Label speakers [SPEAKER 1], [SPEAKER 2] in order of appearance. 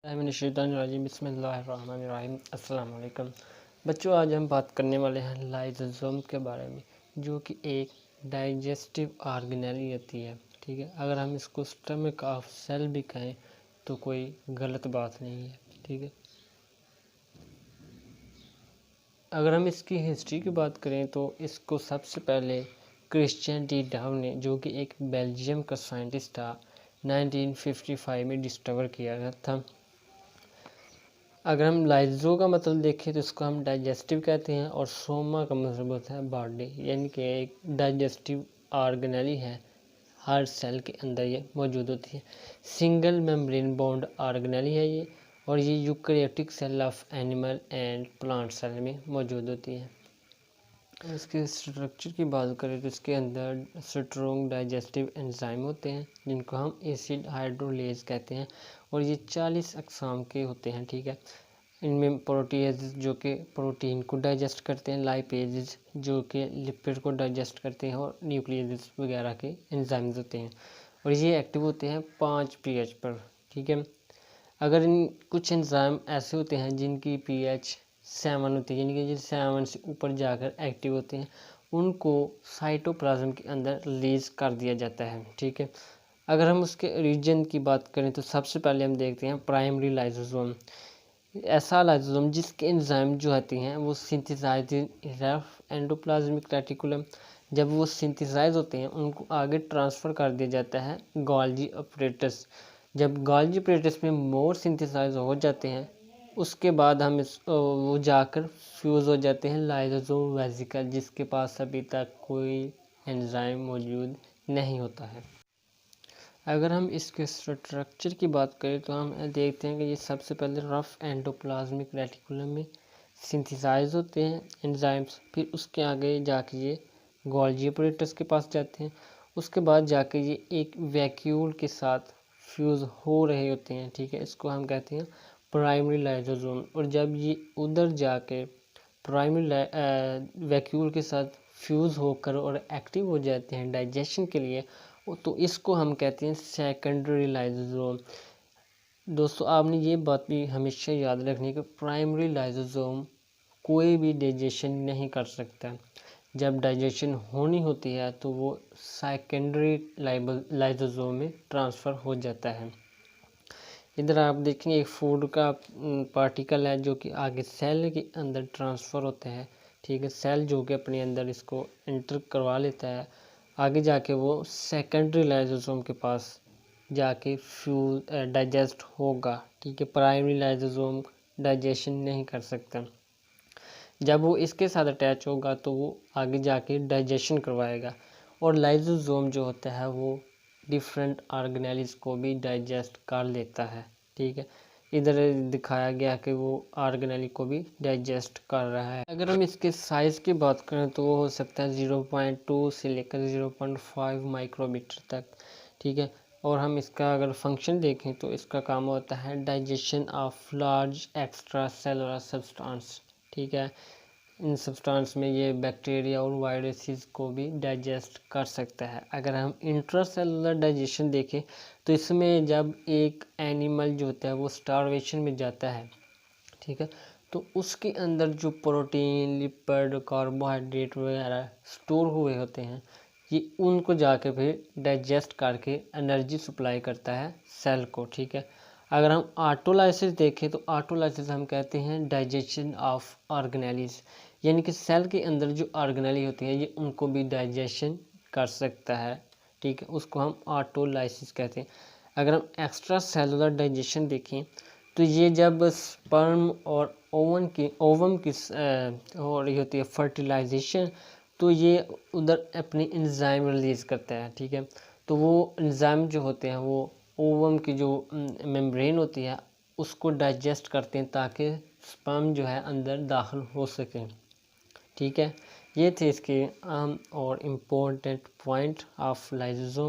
[SPEAKER 1] बिस्मिल्लाहिर्रहमानिर्रहीम। अस्सलाम वालेकुम बच्चों, आज हम बात करने वाले हैं लाइसोसोम के बारे में, जो कि एक डाइजेस्टिव ऑर्गेनेली होती है। ठीक है, अगर हम इसको स्टमक ऑफ सेल भी कहें तो कोई गलत बात नहीं है। ठीक है, अगर हम इसकी हिस्ट्री की बात करें तो इसको सबसे पहले क्रिश्चियन डी डाउ ने, जो कि एक बेल्जियम का साइंटिस्ट था, 1955 में डिस्कवर किया गया था। अगर हम लाइजो का मतलब देखें तो इसको हम डाइजेस्टिव कहते हैं, और सोमा का मतलब होता है बॉडी, यानी कि एक डाइजेस्टिव ऑर्गेनेली है। हर सेल के अंदर ये मौजूद होती है। सिंगल मेम्ब्रेन बॉन्ड ऑर्गेनेली है ये, और ये eukaryotic cell of animal and plant cell में मौजूद होती है। इसके स्ट्रक्चर की बात करें तो इसके अंदर स्ट्रॉन्ग डाइजेस्टिव एंजाइम होते हैं, जिनको हम एसिड हाइड्रोलेज कहते हैं, और ये 40 अक़साम के होते हैं। ठीक है, इनमें प्रोटीएज जो कि प्रोटीन को डाइजेस्ट करते हैं, लाइपेजेज जो कि लिपिड को डाइजेस्ट करते हैं, और न्यूक्लियस वगैरह के एंजाइम्स होते हैं, और ये एक्टिव होते हैं 5 pH पर। ठीक है, अगर इन कुछ एंजाइम ऐसे होते हैं जिनकी pH 7 होती है, यानी कि जो 7 से ऊपर जाकर एक्टिव होते हैं, उनको साइटोप्लाज्म के अंदर रिलीज कर दिया जाता है। ठीक है, अगर हम उसके रीजन की बात करें तो सबसे पहले हम देखते हैं प्राइमरी लाइसोसोम। ऐसा लाइसोसोम जिसके एंजाइम जो आती हैं वो सिंथेसाइज रफ एंडोप्लाज्मिक रेटिकुलम, जब वो सिंथेसाइज होते हैं उनको आगे ट्रांसफ़र कर दिया जाता है गोल्गी अपरेटस। जब गोल्गी अपरेटस में मोर सिंथेसाइज हो जाते हैं, उसके बाद हम वो जाकर फ्यूज़ हो जाते हैं लाइसोसोम वेसिकल, जिसके पास अभी तक कोई एंजाइम मौजूद नहीं होता है। अगर हम इसके स्ट्रक्चर की बात करें तो हम देखते हैं कि ये सबसे पहले रफ एंडोप्लाज्मिक रेटिकुलम में सिंथेसाइज होते हैं एंजाइम्स, फिर उसके आगे जाके ये गोल्गी अपरेटस के पास जाते हैं, उसके बाद जाके ये एक वैक्यूल के साथ फ्यूज़ हो रहे होते हैं। ठीक है, इसको हम कहते हैं प्राइमरी लाइसोसोम, और जब ये उधर जाके प्राइमरी वैक्यूल के साथ फ्यूज़ होकर और एक्टिव हो जाते हैं डाइजेशन के लिए, तो इसको हम कहते हैं सेकेंडरी लाइसोसोम। दोस्तों, आपने ये बात भी हमेशा याद रखनी है कि प्राइमरी लाइसोसोम कोई भी डाइजेशन नहीं कर सकता। जब डाइजेशन होनी होती है तो वो सेकेंडरी लाइसोसोम में ट्रांसफ़र हो जाता है। इधर आप देखेंगे एक फूड का पार्टिकल है जो कि आगे सेल के अंदर ट्रांसफ़र होता है। ठीक है, सेल जो कि अपने अंदर इसको एंटर करवा लेता है, आगे जाके वो सेकेंडरी लाइसोसोम के पास जाके फ्यूज डाइजेस्ट होगा। ठीक है, प्राइमरी लाइसोसोम डाइजेशन नहीं कर सकता। जब वो इसके साथ अटैच होगा तो वो आगे जाके डाइजेशन करवाएगा, और लाइसोसोम जो होता है वो डिफरेंट ऑर्गेनेल्स को भी डाइजेस्ट कर लेता है। ठीक है, इधर दिखाया गया कि वो ऑर्गेनेल को भी डाइजेस्ट कर रहा है। अगर हम इसके साइज़ की बात करें तो वो हो सकता है 0.2 से लेकर 0.5 माइक्रोमीटर तक। ठीक है, और हम इसका अगर फंक्शन देखें तो इसका काम होता है digestion of large extra cellular substance. ठीक है, इन सब्सटेंस में ये बैक्टीरिया और वायरसेस को भी डाइजेस्ट कर सकता है। अगर हम इंट्रासेलुलर डाइजेशन देखें तो इसमें जब एक एनिमल जो होता है वो स्टारवेशन में जाता है, ठीक है, तो उसके अंदर जो प्रोटीन, लिपिड, कार्बोहाइड्रेट वगैरह स्टोर हुए होते हैं, ये उनको जाके फिर डाइजेस्ट करके एनर्जी सप्लाई करता है सेल को। ठीक है, अगर हम ऑटोलाइसिस देखें तो ऑटोलाइसिस हम कहते हैं डाइजेशन ऑफ ऑर्गेनेल्स, यानी कि सेल के अंदर जो ऑर्गेनेली होती है ये उनको भी डाइजेशन कर सकता है। ठीक है, उसको हम ऑटोलाइसिस कहते हैं। अगर हम एक्स्ट्रा सेलुलर डाइजेशन देखें तो ये जब स्पर्म और ओवम की हो रही होती है फर्टिलाइजेशन, तो ये उधर अपनी एंजाइम रिलीज़ करता है। ठीक है, तो वो एंजाइम जो होते हैं वो ओवम की जो मेम्ब्रेन होती है उसको डाइजेस्ट करते हैं ताकि स्पर्म जो है अंदर दाखिल हो सके। ठीक है, ये थे इसके अहम और इम्पोर्टेंट पॉइंट ऑफ लाइसोसोम।